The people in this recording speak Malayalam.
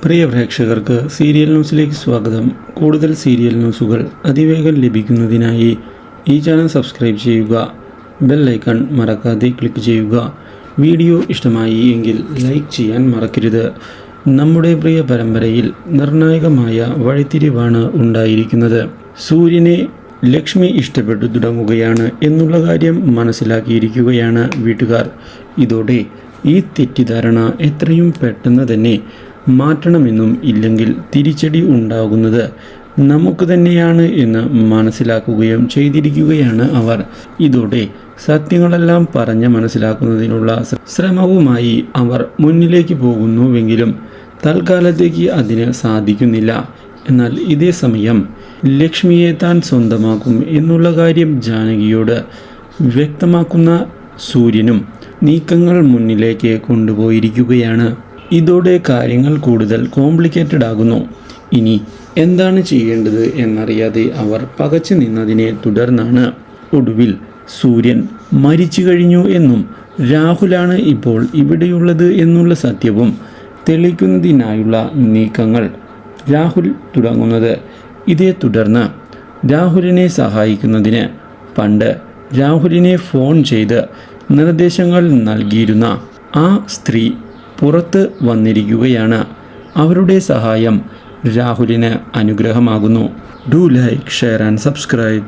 പ്രിയ പ്രേക്ഷകർക്ക് സീരിയൽ ന്യൂസിലേക്ക് സ്വാഗതം. കൂടുതൽ സീരിയൽ ന്യൂസുകൾ അതിവേഗം ലഭിക്കുന്നതിനായി ഈ ചാനൽ സബ്സ്ക്രൈബ് ചെയ്യുക. ബെൽ ഐക്കൺ മറക്കാതെ ക്ലിക്ക് ചെയ്യുക. വീഡിയോ ഇഷ്ടമായി എങ്കിൽ ലൈക്ക് ചെയ്യാൻ മറക്കരുത്. നമ്മുടെ പ്രിയ പരമ്പരയിൽ നിർണായകമായ വഴിത്തിരിവാണ് ഉണ്ടായിരിക്കുന്നത്. സൂര്യനെ ലക്ഷ്മി ഇഷ്ടപ്പെട്ടു തുടങ്ങുകയാണ് എന്നുള്ള കാര്യം മനസ്സിലാക്കിയിരിക്കുകയാണ് വീട്ടുകാർ. ഇതോടെ ഈ തെറ്റിദ്ധാരണ എത്രയും പെട്ടെന്ന് തന്നെ മാറ്റണമെന്നും ഇല്ലെങ്കിൽ തിരിച്ചടി ഉണ്ടാകുന്നത് നമുക്ക് തന്നെയാണ് എന്ന് മനസ്സിലാക്കുകയും ചെയ്തിരിക്കുകയാണ് അവർ. ഇതോടെ സത്യങ്ങളെല്ലാം പറഞ്ഞ് മനസ്സിലാക്കുന്നതിനുള്ള ശ്രമവുമായി അവർ മുന്നിലേക്ക് പോകുന്നുവെങ്കിലും തൽക്കാലത്തേക്ക് അതിന് സാധിക്കുന്നില്ല. എന്നാൽ ഇതേ സമയം ലക്ഷ്മിയെ താൻ സ്വന്തമാക്കും എന്നുള്ള കാര്യം ജാനകിയോട് വ്യക്തമാക്കുന്ന സൂര്യനും നീക്കങ്ങൾ മുന്നിലേക്ക് കൊണ്ടുപോയിരിക്കുകയാണ്. ഇതോടെ കാര്യങ്ങൾ കൂടുതൽ കോംപ്ലിക്കേറ്റഡ് ആകുന്നു. ഇനി എന്താണ് ചെയ്യേണ്ടത് എന്നറിയാതെ അവർ പകച്ചു നിന്നതിനെ തുടർന്നാണ് ഒടുവിൽ സൂര്യൻ മരിച്ചു കഴിഞ്ഞു എന്നും രാഹുലാണ് ഇപ്പോൾ ഇവിടെയുള്ളത് എന്നുള്ള സത്യവും തെളിയിക്കുന്നതിനായുള്ള നീക്കങ്ങൾ രാഹുൽ തുടങ്ങുന്നത്. ഇതേ തുടർന്ന് രാഹുലിനെ സഹായിക്കുന്നതിന് പണ്ട് രാഹുലിനെ ഫോൺ ചെയ്ത് നിർദ്ദേശങ്ങൾ നൽകിയിരുന്ന ആ സ്ത്രീ പുറത്ത് വന്നിരിക്കുകയാണ്. അവരുടെ സഹായം രാഹുലിന് അനുഗ്രഹമാകുന്നു. Do like, share and subscribe.